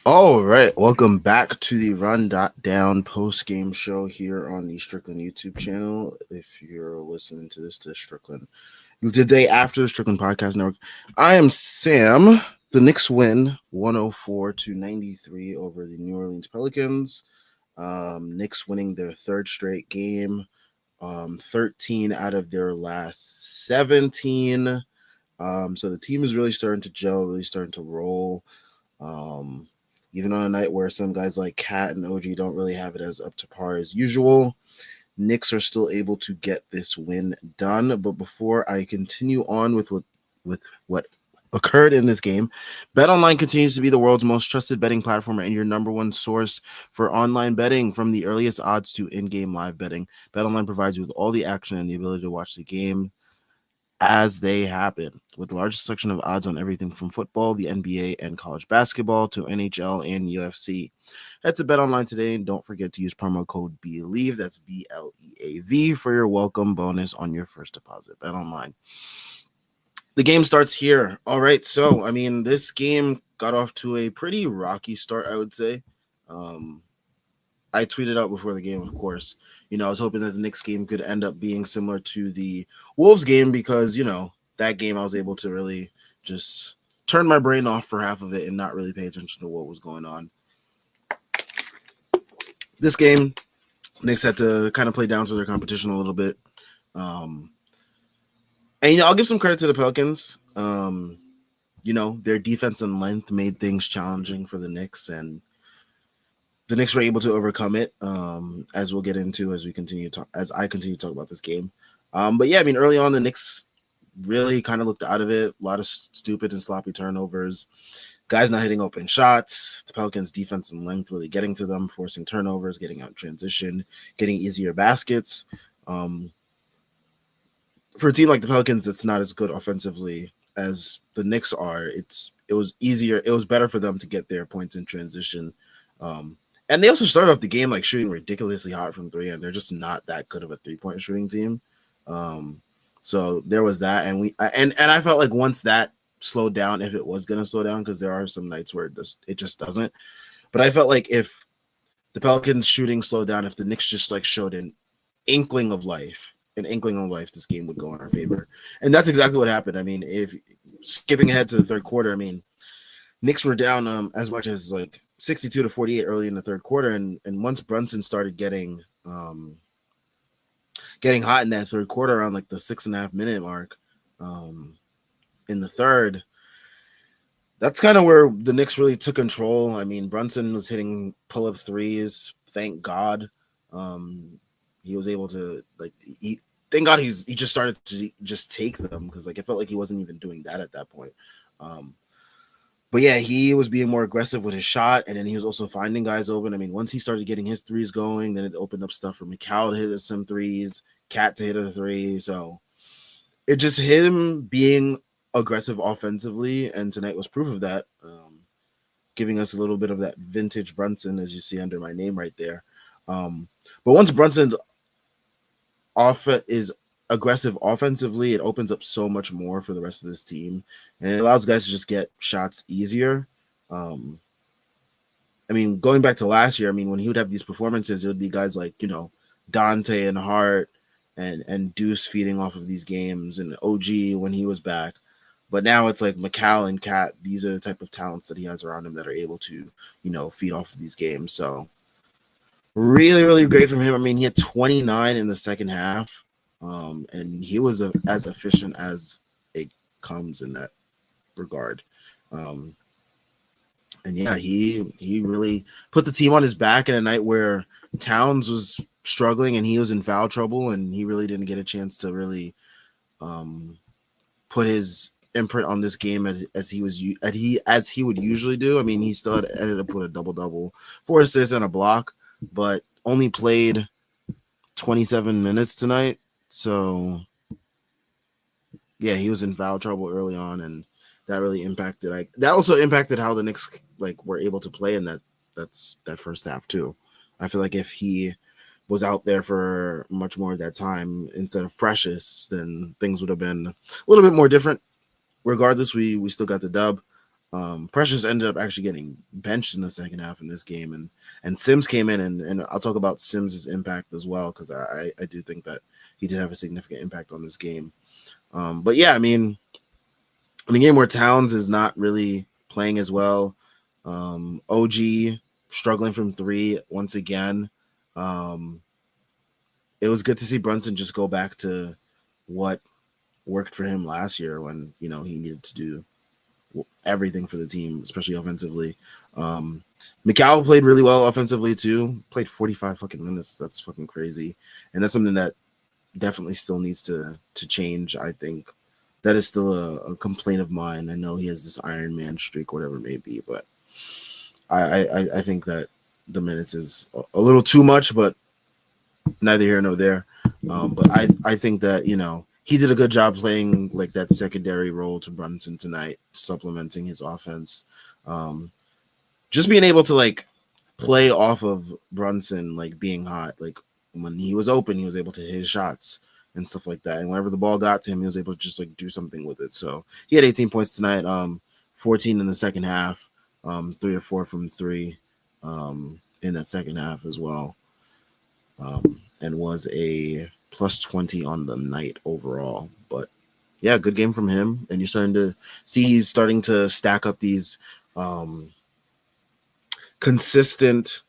All right, welcome back to the Run.down post-game show here on the Strickland YouTube channel. If you're listening to this to Strickland, the day after the Strickland Podcast Network, I am Sam. The Knicks win 104-93 over the New Orleans Pelicans. Knicks winning their third straight game, 13 out of their last 17. So the team is really starting to gel, really starting to roll. Even on a night where some guys like Cat and OG don't really have it as up to par as usual, Knicks are still able to get this win done. But before I continue on with what occurred in this game, BetOnline continues to be the world's most trusted betting platform and your number one source for online betting. From the earliest odds to in-game live betting, BetOnline provides you with all the action and the ability to watch the game as they happen, with the largest selection of odds on everything from football, the NBA, and college basketball to NHL and UFC. Head to BetOnline today and don't forget to use promo code BELIEVE, that's BLEAV, for your welcome bonus on your first deposit. BetOnline. The game starts here. All right, so, this game got off to a pretty rocky start, I would say. I tweeted out before the game, of course. I was hoping that the Knicks game could end up being similar to the Wolves game because, that game I was able to really just turn my brain off for half of it and not really pay attention to what was going on. This game, Knicks had to kind of play down to their competition a little bit. And, I'll give some credit to the Pelicans. Their defense and length made things challenging for the Knicks, and the Knicks were able to overcome it, as we'll get into as I continue to talk about this game. But yeah, early on the Knicks really kind of looked out of it. A lot of stupid and sloppy turnovers. Guys not hitting open shots. The Pelicans' defense and length really getting to them, forcing turnovers, getting out in transition, getting easier baskets. For a team like the Pelicans that's not as good offensively as the Knicks are, it was easier. It was better for them to get their points in transition. And they also started off the game like shooting ridiculously hot from three, and they're just not that good of a three-point shooting team. So there was that, and I felt like once that slowed down, if it was going to slow down, because there are some nights where it just doesn't. But I felt like if the Pelicans shooting slowed down, if the Knicks just like showed an inkling of life, this game would go in our favor, and that's exactly what happened. If skipping ahead to the third quarter, Knicks were down as much as like 62-48 early in the third quarter, and once Brunson started getting hot in that third quarter around like the 6.5 minute mark in the third, that's kind of where the Knicks really took control. Brunson was hitting pull-up threes, thank God. He was able to thank God he just started to just take them, because like it felt like he wasn't even doing that at that point. But yeah, he was being more aggressive with his shot, and then he was also finding guys open. Once he started getting his threes going, then it opened up stuff for Mikal to hit some threes, Cat to hit a three. So it just him being aggressive offensively, and tonight was proof of that, giving us a little bit of that vintage Brunson, as you see under my name right there. But once Brunson's is aggressive offensively, it opens up so much more for the rest of this team, and it allows guys to just get shots easier. Going back to last year, when he would have these performances, it would be guys like Dante and Hart and Deuce feeding off of these games, and OG when he was back. But now it's like Mikal and Cat. These are the type of talents that he has around him that are able to feed off of these games. So really, really great from him. He had 29 in the second half. And he was as efficient as it comes in that regard. And yeah, he really put the team on his back in a night where Towns was struggling and he was in foul trouble, and he really didn't get a chance to really put his imprint on this game as he would usually do. He still ended up with a double-double, 4 assists and a block, but only played 27 minutes tonight. So yeah, he was in foul trouble early on, and that really impacted. That also impacted how the Knicks were able to play in that first half too. I feel like if he was out there for much more of that time instead of Precious, then things would have been a little bit more different. Regardless, we still got the dub. Precious ended up actually getting benched in the second half in this game, and Sims came in, and I'll talk about Sims's impact as well because I do think that he did have a significant impact on this game. But yeah, I mean, in a game where Towns is not really playing as well, OG struggling from three once again. Um, it was good to see Brunson just go back to what worked for him last year when he needed to do everything for the team, especially offensively. McCall played really well offensively too. Played 45 fucking minutes. That's fucking crazy, and that's something that definitely still needs to change. I think that is still a complaint of mine. I know he has this Iron Man streak, whatever it may be, but I think that the minutes is a little too much, but neither here nor there. But I think that he did a good job playing like that secondary role to Brunson tonight, supplementing his offense. Just being able to like play off of Brunson, like being hot, like when he was open, he was able to hit his shots and stuff like that. And whenever the ball got to him, he was able to just like do something with it. So he had 18 points tonight, 14 in the second half, 3 or 4 from three in that second half as well, and was a plus 20 on the night overall. But yeah, good game from him. And you're starting to see he's starting to stack up these consistent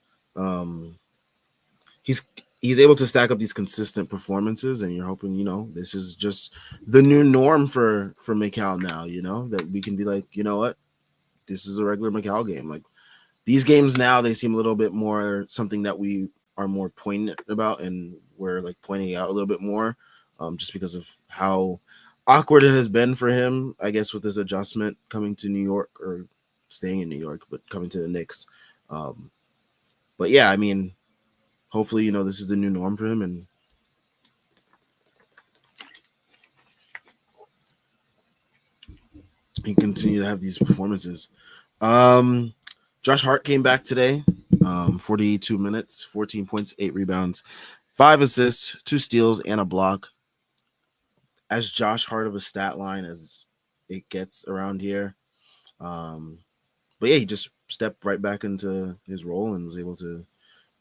he's able to stack up these consistent performances, and you're hoping this is just the new norm for McCall now, that we can be like, you know what, this is a regular McCall game. Like these games now, they seem a little bit more something that we are more poignant about, and we're like pointing out a little bit more, just because of how awkward it has been for him, I guess, with his adjustment coming to New York, or staying in New York, but coming to the Knicks. But yeah, I mean, hopefully, this is the new norm for him, and he can continue to have these performances. Josh Hart came back today, 42 minutes, 14 points, 8 rebounds, 5 assists, 2 steals, and a block. As Josh Hart of a stat line as it gets around here. But yeah, he just stepped right back into his role and was able to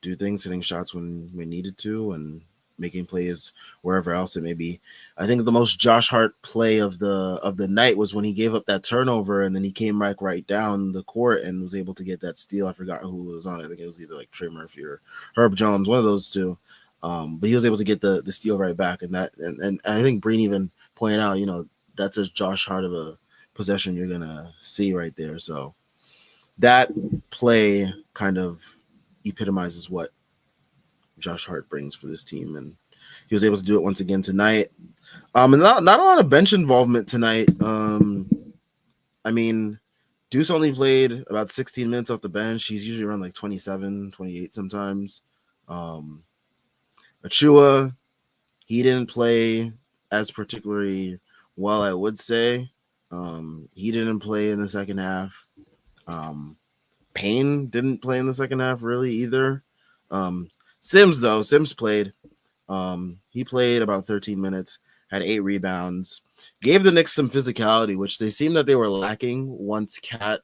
do things, hitting shots when needed to, and making plays wherever else it may be. I think the most Josh Hart play of the night was when he gave up that turnover, and then he came right down the court and was able to get that steal. I forgot who was on it. I think it was either like Trey Murphy or Herb Jones, one of those two. But he was able to get the steal right back, and I think Breen even pointed out, that's a Josh Hart of a possession you're gonna see right there. So that play kind of epitomizes what Josh Hart brings for this team, and he was able to do it once again tonight. And not a lot of bench involvement tonight. I mean, Deuce only played about 16 minutes off the bench. He's usually around like 27, 28 sometimes. Achua, he didn't play as particularly well, I would say. He didn't play in the second half. Payne didn't play in the second half really either. Sims played. He played about 13 minutes, had 8 rebounds, gave the Knicks some physicality, which they seemed that they were lacking once Cat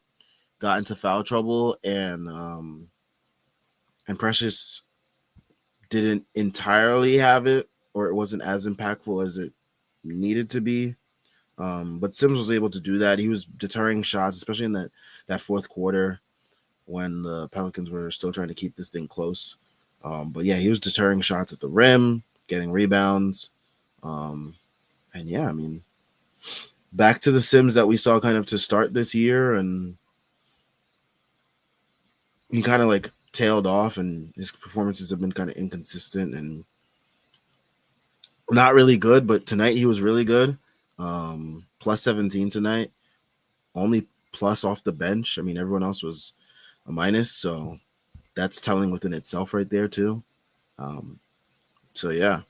got into foul trouble, and Precious didn't entirely have it, or it wasn't as impactful as it needed to be. But Sims was able to do that. He was deterring shots, especially in that fourth quarter when the Pelicans were still trying to keep this thing close. But yeah, he was deterring shots at the rim, getting rebounds. And yeah, I mean, back to the Sims that we saw kind of to start this year, and he kind of like tailed off, and his performances have been kind of inconsistent and not really good. But tonight he was really good. Plus 17 tonight, only plus off the bench. I mean, everyone else was a minus, so that's telling within itself right there too. So yeah.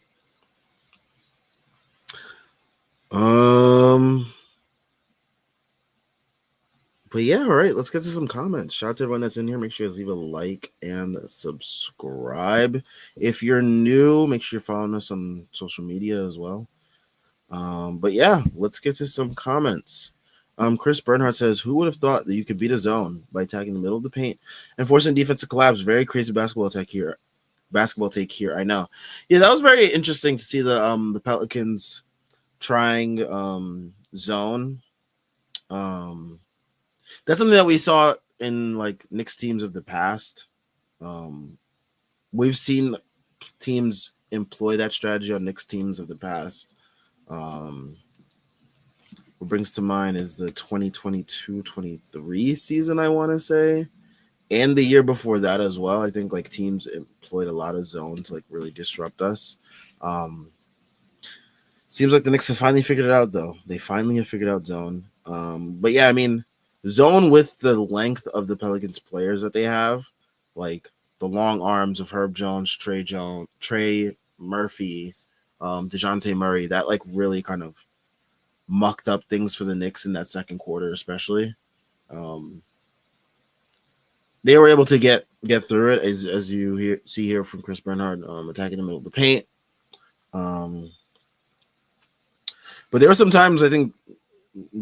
But yeah, all right, let's get to some comments. Shout out to everyone that's in here. Make sure you leave a like and subscribe. If you're new, make sure you're following us on social media as well. But yeah, let's get to some comments. Chris Bernhardt says, "Who would have thought that you could beat a zone by attacking the middle of the paint and forcing defense to collapse? Very crazy basketball attack here. Basketball take here. I know. Yeah, that was very interesting to see the Pelicans trying zone. Um, that's something that we saw in like Knicks teams of the past. Um, we've seen teams employ that strategy on Knicks teams of the past. Um, what brings to mind is the 2022-23 season, I want to say, and the year before that as well. I think like teams employed a lot of zone to like really disrupt us. Seems like the Knicks have finally figured it out, though. They finally have figured out zone. But yeah, I mean, zone with the length of the Pelicans players that they have, like the long arms of Herb Jones, Trey Murphy, DeJounte Murray, that like really kind of mucked up things for the Knicks in that second quarter, especially. Um, they were able to get through it, as you see here from Chris Bernhardt, attacking the middle of the paint. But there were some times I think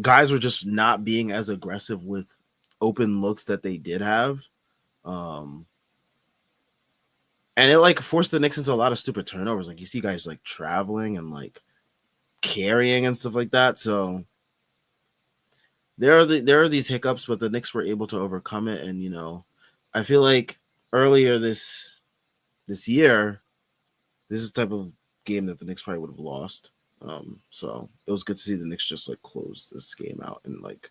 guys were just not being as aggressive with open looks that they did have. And it like forced the Knicks into a lot of stupid turnovers. Like you see guys like traveling and like carrying and stuff like that. So there are these hiccups, but the Knicks were able to overcome it. And I feel like earlier this year, this is the type of game that the Knicks probably would have lost. So it was good to see the Knicks just like close this game out and like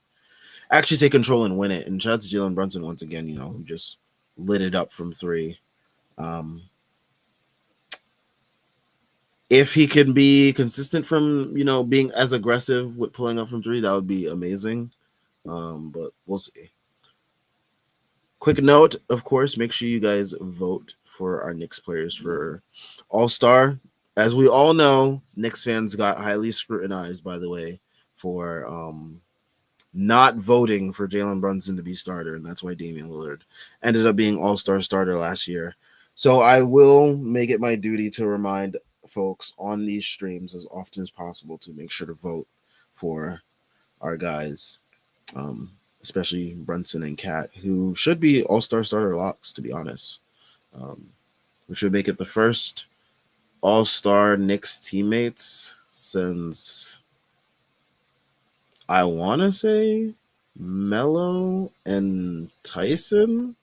actually take control and win it. And shout out to Jalen Brunson once again, who just lit it up from three. If he can be consistent from, being as aggressive with pulling up from three, that would be amazing. But we'll see. Quick note, of course, make sure you guys vote for our Knicks players for All-Star. As we all know, Knicks fans got highly scrutinized, by the way, for not voting for Jalen Brunson to be starter, and that's why Damian Lillard ended up being All-Star starter last year. So I will make it my duty to remind folks on these streams as often as possible to make sure to vote for our guys, especially Brunson and Cat, who should be All-Star starter locks, to be honest. Which would make it the first All-Star Knicks teammates since I want to say Melo and Tyson.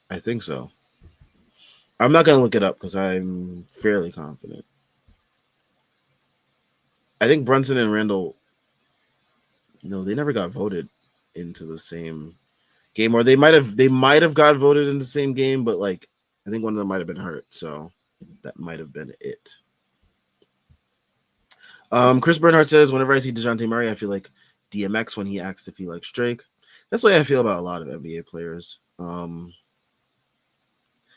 I think so. I'm not going to look it up because I'm fairly confident. I think Brunson and Randall, no, they never got voted into the same game, or they might have got voted in the same game, but like I think one of them might have been hurt, so that might have been it. Chris Bernhardt says, whenever I see DeJounte Murray, I feel like DMX when he asks if he likes Drake. That's the way I feel about a lot of NBA players,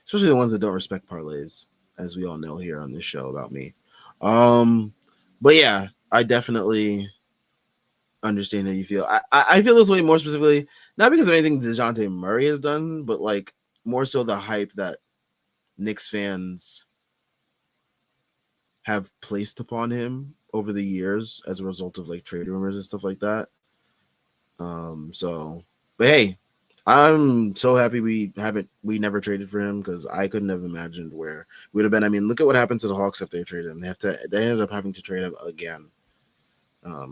especially the ones that don't respect parlays, as we all know here on this show about me. But yeah, I definitely understand how you feel. I feel this way more specifically, not because of anything DeJounte Murray has done, but like more so the hype that Knicks fans have placed upon him over the years as a result of like trade rumors and stuff like that. But hey, I'm so happy we never traded for him because I couldn't have imagined where we'd have been. I mean, look at what happened to the Hawks after they traded him. They ended up having to trade him again. But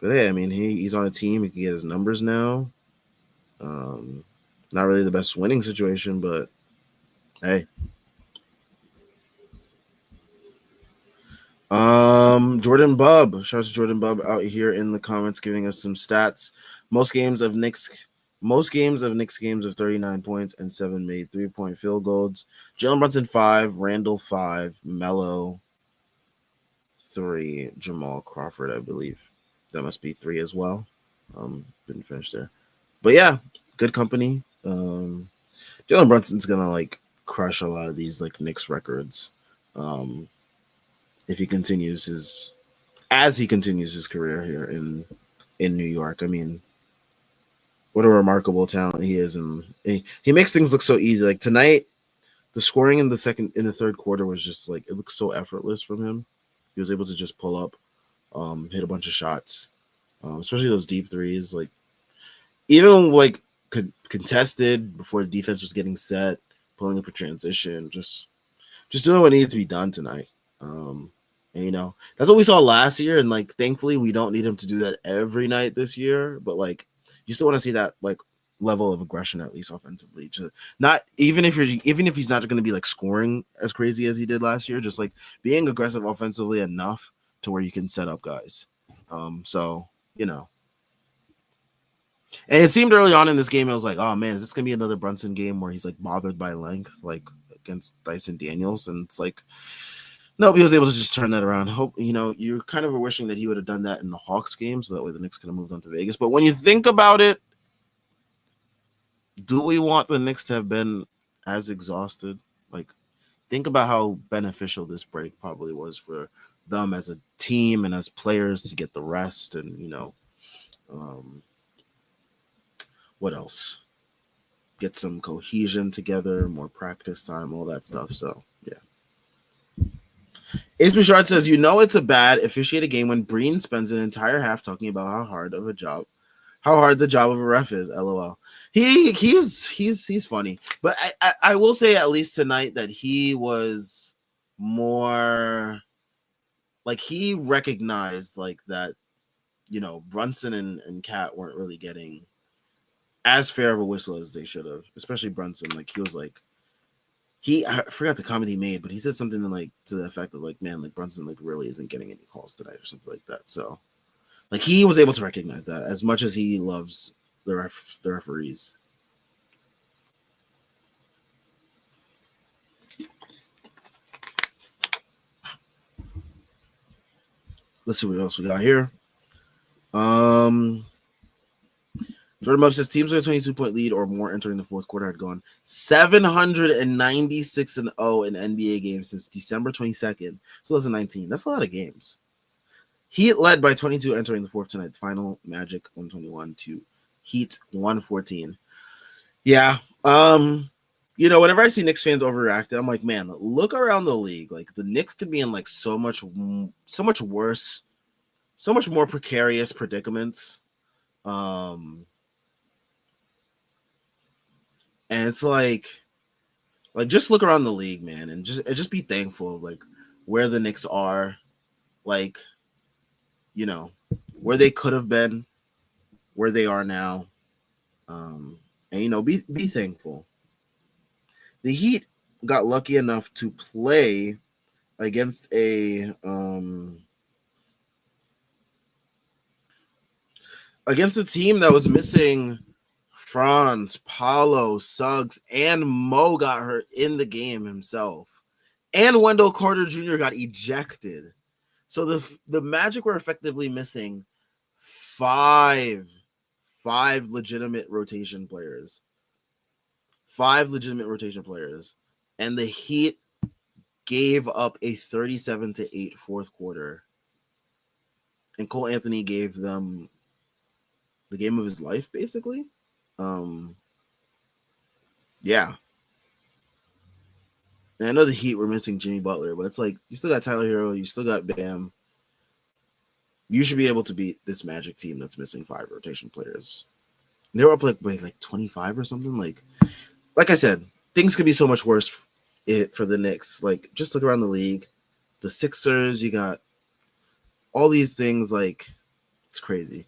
hey, I mean, he's on a team. He can get his numbers now. Not really the best winning situation, but hey. Jordan Bubb. Shout out to Jordan Bubb out here in the comments giving us some stats. Most games of Knicks games of 39 points and 7 made 3-point field goals. Jalen Brunson 5, Randall 5, Melo 3, Jamal Crawford, I believe. That must be 3 as well. Didn't finish there. But yeah, good company. Jalen Brunson's gonna like crush a lot of these like Knicks records. If he continues his career here in New York. I mean, what a remarkable talent he is, and he makes things look so easy. Like tonight, the scoring in the third quarter was just like it looked so effortless from him. He was able to just pull up, hit a bunch of shots, especially those deep threes. Like even like contested before the defense was getting set, pulling up a transition, just doing what needed to be done tonight. And, that's what we saw last year, and like thankfully we don't need him to do that every night this year. But like you still want to see that like level of aggression at least offensively. Just not even if he's not going to be like scoring as crazy as he did last year, just like being aggressive offensively enough to where you can set up guys. So and it seemed early on in this game, it was like, oh man, is this gonna be another Brunson game where he's like bothered by length, like against Dyson Daniels? And it's like, nope, he was able to just turn that around. Hope you're kind of wishing that he would have done that in the Hawks game, so that way the Knicks could have moved on to Vegas. But when you think about it, do we want the Knicks to have been as exhausted? Like, think about how beneficial this break probably was for them as a team and as players to get the rest and what else? Get some cohesion together, more practice time, all that stuff. So, yeah. Ace Bouchard says, it's a bad officiate a game when Breen spends an entire half talking about how hard the job of a ref is. LOL. He's funny. But I will say at least tonight that he was more like he recognized like that, Brunson and Cat weren't really getting as fair of a whistle as they should have, especially Brunson. Like he was like, I forgot the comment he made, but he said something like to the effect of like, man, like Brunson like really isn't getting any calls tonight or something like that. So like he was able to recognize that as much as he loves the referees. Let's see what else we got here. Jordan Mubb says teams with a 22-point lead or more entering the fourth quarter had gone 796-0 in NBA games since December 22nd, 2019. That's a lot of games. Heat led by 22 entering the fourth tonight. Final Magic 121 to Heat 114. Yeah. Whenever I see Knicks fans overreact, I'm like, man, look around the league. Like the Knicks could be in like so much worse, so much more precarious predicaments. And it's like just look around the league, man, and just be thankful of like where the Knicks are, like, where they could have been, where they are now. And be thankful. The Heat got lucky enough to play against a team that was missing Franz, Paulo, Suggs, and Mo got hurt in the game himself. And Wendell Carter Jr. got ejected. So the Magic were effectively missing five legitimate rotation players. 5 legitimate rotation players. And the Heat gave up a 37-8 fourth quarter. And Cole Anthony gave them the game of his life, basically. Yeah. And I know the Heat were missing Jimmy Butler, but it's like you still got Tyler Hero, you still got Bam. You should be able to beat this Magic team that's missing 5 rotation players. They were up like 25 or something. Like I said, things could be so much worse for the Knicks. Like just look around the league. The Sixers, you got all these things. Like it's crazy.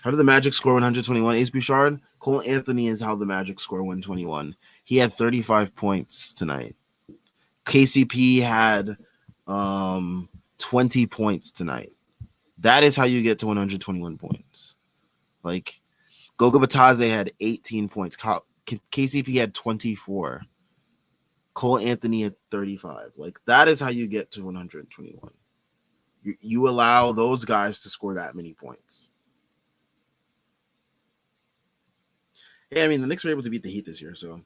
How did the Magic score 121? Ace Bouchard? Cole Anthony is how the Magic score 121. He had 35 points tonight. KCP had 20 points tonight. That is how you get to 121 points. Like, Goga Batadze had 18 points. KCP had 24. Cole Anthony had 35. Like, that is how you get to 121. You allow those guys to score that many points. Yeah, I mean, the Knicks were able to beat the Heat this year, so.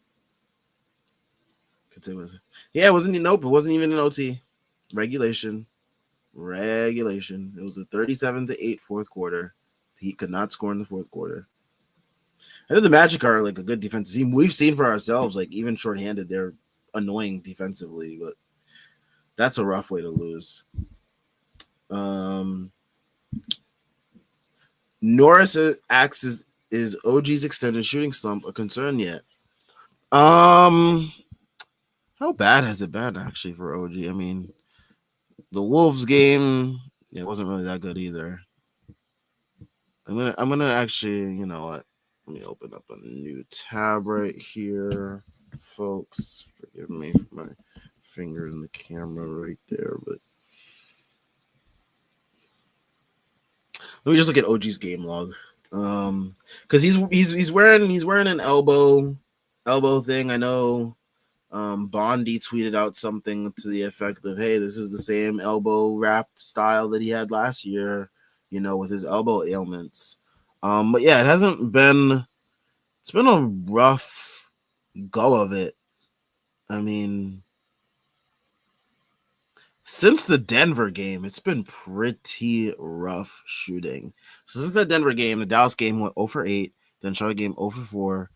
Yeah, it wasn't even an OT. Regulation. It was a 37-8 fourth quarter. The Heat could not score in the fourth quarter. I know the Magic are like a good defensive team. We've seen for ourselves, like even shorthanded, they're annoying defensively, but that's a rough way to lose. Norris asks, is OG's extended shooting slump a concern yet? How bad has it been actually for OG? I mean, the Wolves game, it wasn't really that good either. I'm gonna actually, you know what? Let me open up a new tab right here, folks. Forgive me for my finger in the camera right there, but let me just look at OG's game log. Because he's wearing an elbow thing. I know. Bondi tweeted out something to the effect of, "Hey, this is the same elbow wrap style that he had last year, you know, with his elbow ailments." But yeah, it's been a rough go of it. I mean, since the Denver game, it's been pretty rough shooting. So since that Denver game, the Dallas game went 0 for 8, then Charlotte game 0 for 4,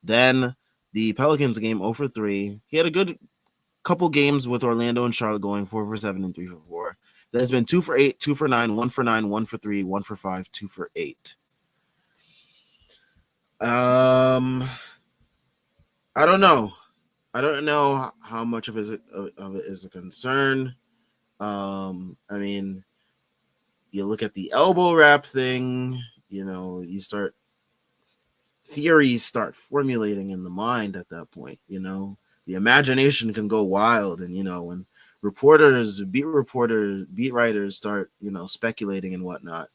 then the Pelicans game 0 for 3. He had a good couple games with Orlando and Charlotte going 4 for 7 and 3 for 4. Then it's been 2 for 8, 2 for 9, 1 for 9, 1 for 3, 1 for 5, 2 for 8. I don't know. I don't know how much of it is a concern. I mean, you look at the elbow wrap thing, you know, theories start formulating in the mind at that point, you know. The imagination can go wild, and you know, when beat writers start, you know, speculating and whatnot,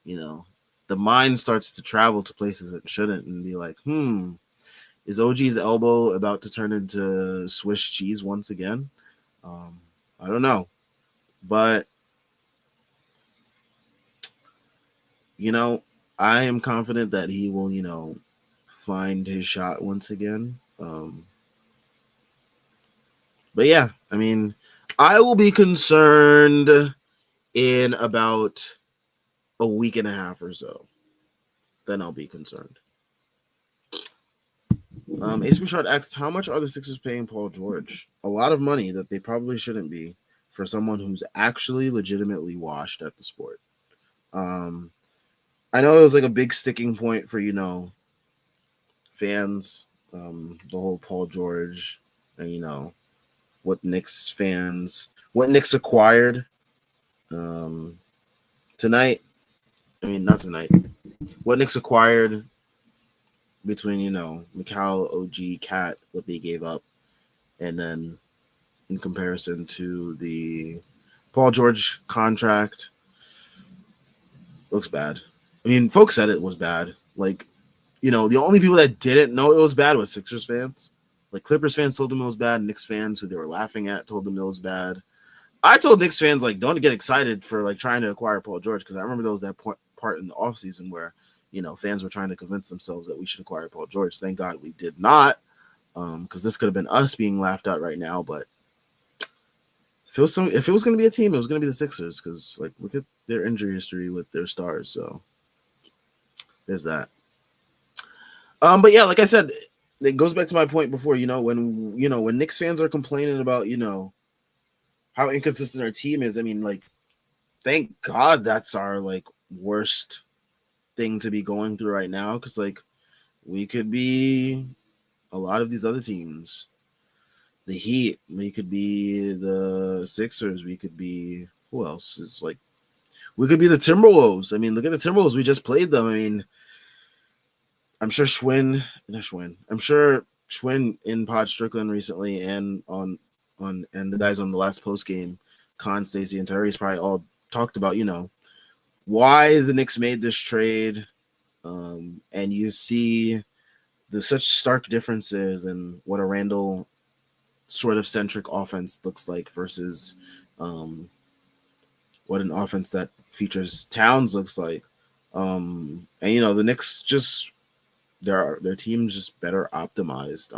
you know, the mind starts to travel to places it shouldn't and be like, is OG's elbow about to turn into Swiss cheese once again? I don't know, but you know, I am confident that he will, you know, find his shot once again. But yeah, I mean, I will be concerned in about a week and a half or so. Then I'll be concerned. Ace Bouchard asked, how much are the Sixers paying Paul George? A lot of money that they probably shouldn't be for someone who's actually legitimately washed at the sport. I know it was like a big sticking point for, you know, fans, the whole Paul George, and you know, what Knicks acquired tonight. I mean, not tonight. What Knicks acquired between, you know, Mikal, OG, Cat, what they gave up, and then in comparison to the Paul George contract, looks bad. I mean, folks said it was bad. Like, you know, the only people that didn't know it was bad was Sixers fans. Like, Clippers fans told them it was bad. Knicks fans, who they were laughing at, told them it was bad. I told Knicks fans, like, don't get excited for, like, trying to acquire Paul George, because I remember there was that part in the offseason where, you know, fans were trying to convince themselves that we should acquire Paul George. Thank God we did not, because this could have been us being laughed at right now. But if it was going to be a team, it was going to be the Sixers, because, like, look at their injury history with their stars. So there's that. But yeah, like I said, it goes back to my point before. You know, when Knicks fans are complaining about, you know, how inconsistent our team is, I mean, like, thank God that's our, like, worst thing to be going through right now, because, like, we could be a lot of these other teams. The Heat, we could be the Sixers, we could be, who else is, like, we could be the Timberwolves. I mean, look at the Timberwolves. We just played them. I mean, I'm sure Schwinn in Pod Strickland recently, and and the guys on the last post game, Con, Stacey, and Terry's probably all talked about, you know, why the Knicks made this trade, and you see the such stark differences in what a Randall sort of centric offense looks like versus what an offense that features Towns looks like. And you know, the Knicks just their team's just better optimized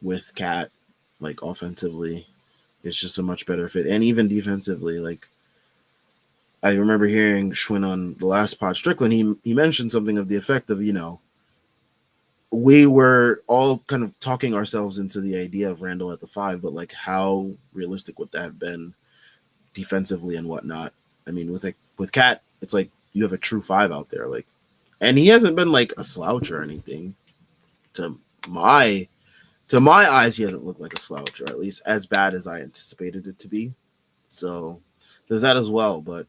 with Cat, like, offensively. It's just a much better fit, and even defensively. Like, I remember hearing Schwinn on the last Pod Strickland, he mentioned something of the effect of, you know, we were all kind of talking ourselves into the idea of Randall at the 5, but like how realistic would that have been defensively and whatnot? I mean, with Cat, it's like you have a true 5 out there, like, and he hasn't been like a slouch or anything. To my eyes, he hasn't looked like a slouch, or at least as bad as I anticipated it to be. So there's that as well. But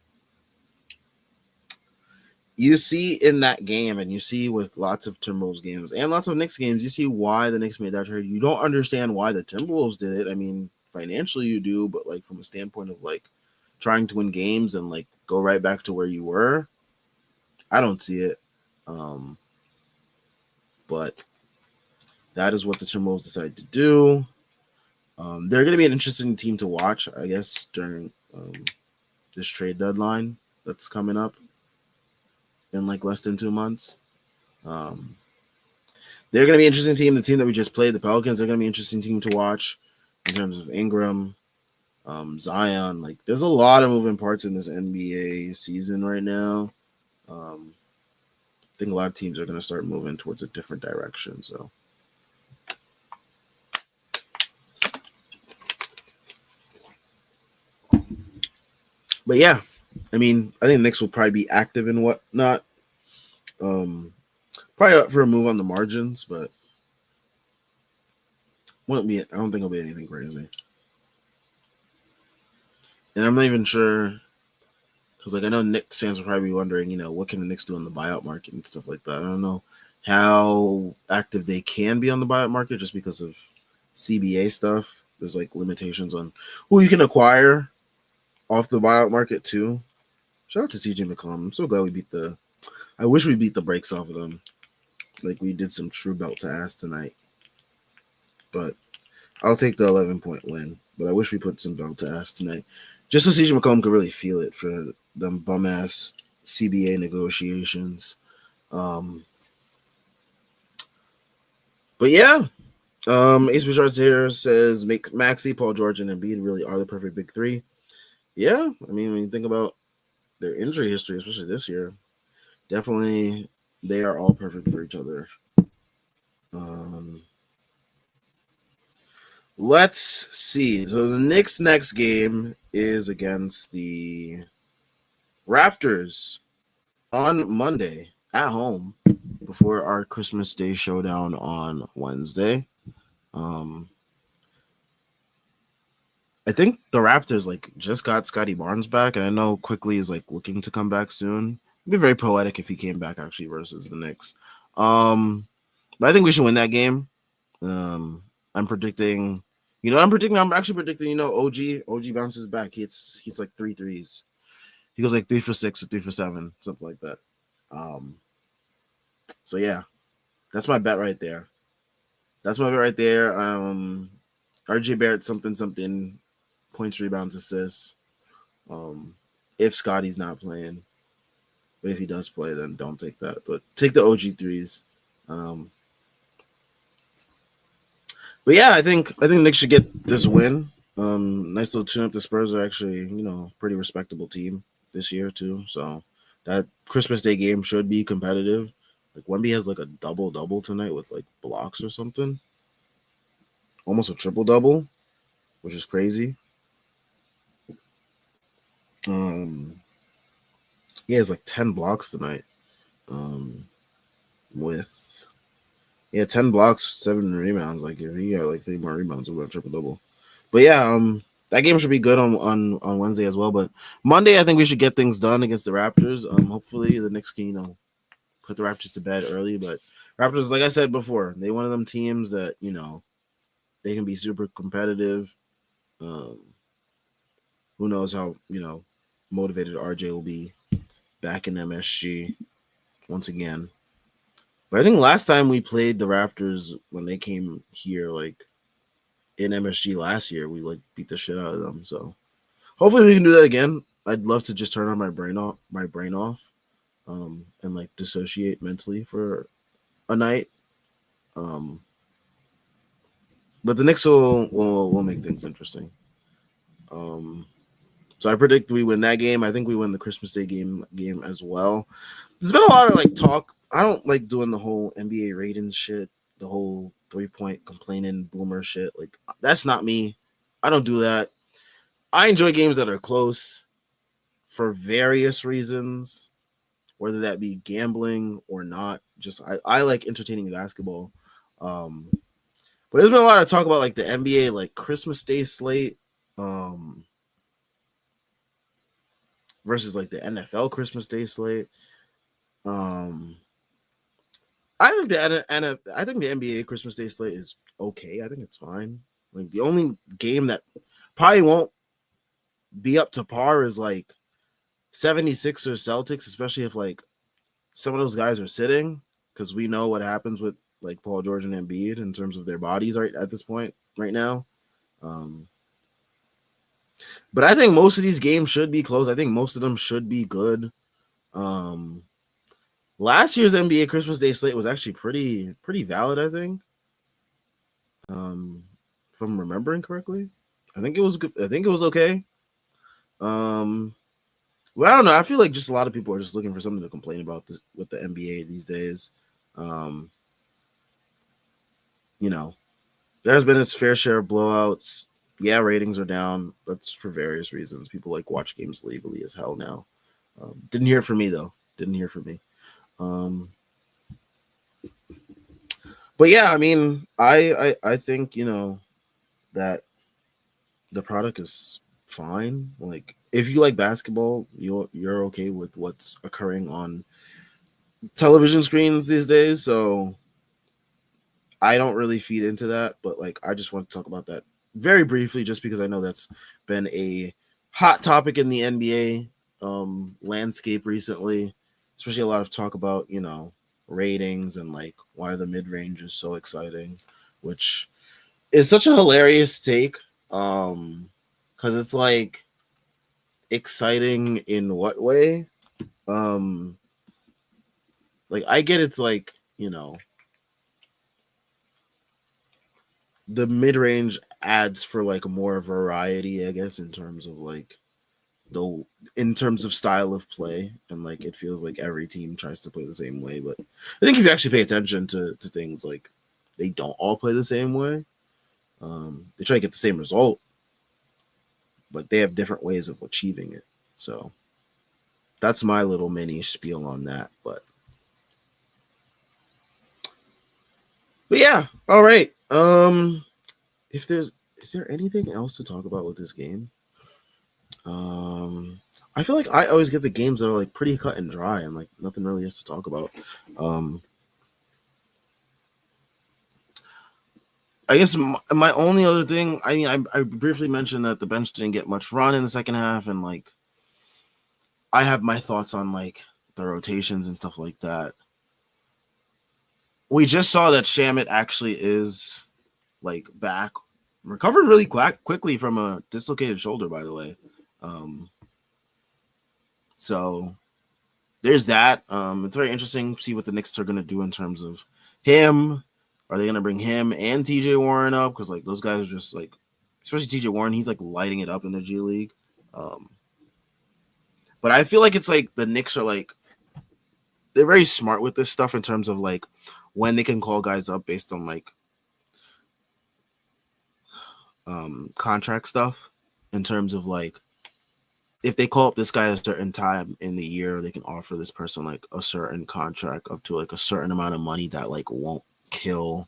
you see in that game, and you see with lots of Timberwolves games and lots of Knicks games, you see why the Knicks made that trade. You don't understand why the Timberwolves did it. I mean, financially you do, but like from a standpoint of like trying to win games and like go right back to where you were, I don't see it. But that is what the Timberwolves decided to do. They're going to be an interesting team to watch, I guess, during this trade deadline that's coming up in like less than 2 months. They're going to be an interesting team. The team that we just played, the Pelicans, they're going to be an interesting team to watch in terms of Ingram, Zion. Like, there's a lot of moving parts in this NBA season right now. I think a lot of teams are going to start moving towards a different direction. So, but yeah, I mean, I think Knicks will probably be active and whatnot. Probably up for a move on the margins, but won't be. I don't think it'll be anything crazy. And I'm not even sure, because like I know Knicks fans will probably be wondering, what can the Knicks do in the buyout market and stuff like that. I don't know how active they can be on the buyout market just because of CBA stuff. There's like limitations on who you can acquire off the buyout market too. Shout out to CJ McCollum. I'm so glad we beat the. I wish we beat the brakes off of them. Like we did some true belt to ass tonight. But I'll take the 11-point win. But I wish we put some belt to ass tonight. Just so CJ McCollum could really feel it for them bum ass CBA negotiations. But yeah. Ace Bichards here says make Maxey, Paul George, and Embiid really are the perfect big three. Yeah, I mean when you think about their injury history, especially this year, definitely they are all perfect for each other. Let's see. So the Knicks' next game is against the Raptors on Monday at home before our Christmas Day showdown on Wednesday. I think the Raptors like just got Scotty Barnes back, and I know Quickly is like looking to come back soon. It'd be very poetic if he came back actually versus the Knicks. But I think we should win that game. I'm actually predicting, OG bounces back. He's like 3 threes. He goes like 3 for 6 or 3 for 7, something like that. So yeah, that's my bet right there. RJ Barrett something, points, rebounds, assists. If Scotty's not playing, but if he does play, then don't take that. But take the OG threes. But yeah, I think Knicks should get this win. Nice little tune up. The Spurs are actually, pretty respectable team this year too. So that Christmas Day game should be competitive. Like Wemby has like a double tonight with like blocks or something. Almost a triple double, which is crazy. He has like 10 blocks tonight. With 10 blocks, 7 rebounds. Like if he had like 3 more rebounds, we'll have triple double. But yeah, that game should be good on Wednesday as well. But Monday, I think we should get things done against the Raptors. Hopefully the Knicks can, put the Raptors to bed early. But Raptors, like I said before, they one of them teams that, they can be super competitive. Who knows how, motivated RJ will be back in MSG once again. But I think last time we played the Raptors when they came here, like in MSG last year, we like beat the shit out of them. So hopefully we can do that again. I'd love to just turn on my brain off, and like dissociate mentally for a night. But the Knicks will make things interesting. So I predict we win that game. I think we win the Christmas Day game as well. There's been a lot of like talk. I don't like doing the whole NBA rating shit. the whole 3-point complaining boomer shit. Like that's not me. I don't do that. I enjoy games that are close for various reasons, whether that be gambling or not. Just I like entertaining basketball. Um, but there's been a lot of talk about like the NBA like Christmas Day slate versus like the NFL Christmas Day slate. Um, I think I think the NBA Christmas Day slate is okay. I think it's fine. Like the only game that probably won't be up to par is like 76ers Celtics, especially if like some of those guys are sitting, because we know what happens with like Paul George and Embiid in terms of their bodies right at this point right now. Um, but I think most of these games should be close. I think most of them should be good. Um, Last year's NBA Christmas Day slate was actually pretty valid. I think, if I'm remembering correctly, I think it was good. I think it was okay. Um, well, I don't know. I feel like just a lot of people are just looking for something to complain about this, with the NBA these days. Um, you know, there's been its fair share of blowouts. Yeah, ratings are down. That's for various reasons. People like watch games legally as hell now. Didn't hear from me though. Didn't hear from me. Um, but yeah, I mean, I think that the product is fine. Like if you like basketball, you're okay with what's occurring on television screens these days. So I don't really feed into that, but like I just want to talk about that very briefly, just because I know that's been a hot topic in the NBA landscape recently, especially a lot of talk about ratings and like why the mid range is so exciting, which is such a hilarious take. Because it's like exciting in what way? Um, like I get it's like the mid range adds for like more variety, I guess, in terms of like the in terms of style of play, and like it feels like every team tries to play the same way. But I think if you actually pay attention to things, like they don't all play the same way. They try to get the same result, but they have different ways of achieving it. So that's my little mini spiel on that. But yeah, all right. If there's is there anything else to talk about with this game? Um, I feel like I always get the games that are like pretty cut and dry, and like nothing really is to talk about. Um, I guess my only other thing, I mean, I briefly mentioned that the bench didn't get much run in the second half, and like I have my thoughts on like the rotations and stuff like that. We just saw that Shamit actually is like back, recovered really quickly from a dislocated shoulder, by the way. Um, so there's that. It's very interesting to see what the Knicks are going to do in terms of him. Are they going to bring him and TJ Warren up? Because like those guys are just like, especially TJ Warren, he's like lighting it up in the G League. But I feel like it's like the Knicks are like, they're very smart with this stuff in terms of like when they can call guys up based on like contract stuff, in terms of like if they call up this guy a certain time in the year, they can offer this person like a certain contract up to like a certain amount of money that like won't kill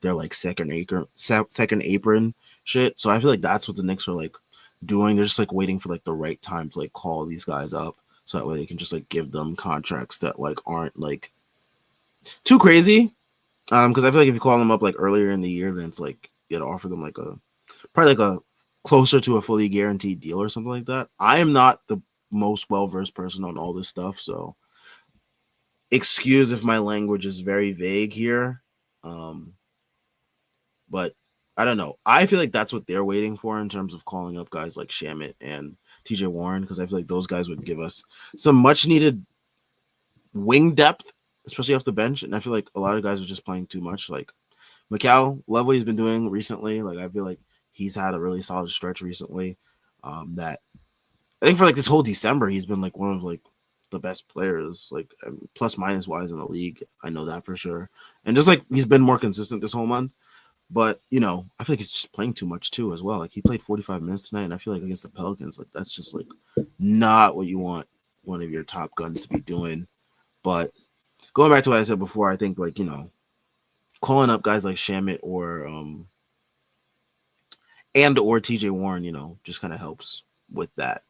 their like second apron shit. So I feel like that's what the Knicks are like doing. They're just like waiting for like the right time to like call these guys up, so that way they can just like give them contracts that like aren't like too crazy. Because I feel like if you call them up like earlier in the year, then it's like you got to offer them like a probably like a closer to a fully guaranteed deal or something like that. I am not the most well-versed person on all this stuff, so excuse if my language is very vague here. But I don't know. I feel like that's what they're waiting for in terms of calling up guys like Shamit and TJ Warren, because I feel like those guys would give us some much needed wing depth, especially off the bench. And I feel like a lot of guys are just playing too much. Like Mikal, love what he's been doing recently. Like I feel like he's had a really solid stretch recently. That I think for like this whole December, he's been like one of like the best players, like plus minus wise in the league. I know that for sure. And just like he's been more consistent this whole month. But I feel like he's just playing too much too as well. Like he played 45 minutes tonight, and I feel like against the Pelicans, like that's just like not what you want one of your top guns to be doing. But going back to what I said before, I think like calling up guys like Shamit or TJ Warren, just kind of helps with that.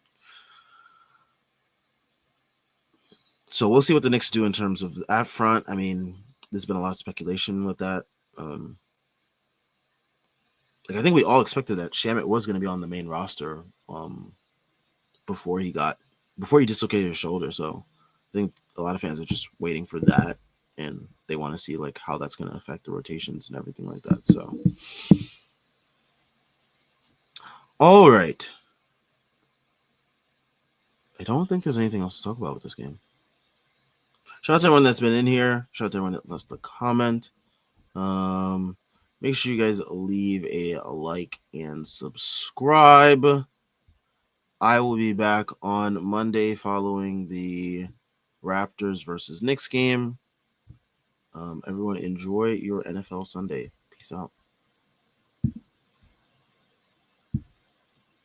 So we'll see what the Knicks do in terms of that front. I mean, there's been a lot of speculation with that. I think we all expected that Shamit was going to be on the main roster before he dislocated his shoulder. So I think a lot of fans are just waiting for that, and they want to see like how that's going to affect the rotations and everything like that. So, all right. I don't think there's anything else to talk about with this game. Shout out to everyone that's been in here. Shout out to everyone that left a comment. Make sure you guys leave a like and subscribe. I will be back on Monday following the Raptors versus Knicks game. Everyone enjoy your NFL Sunday. Peace out.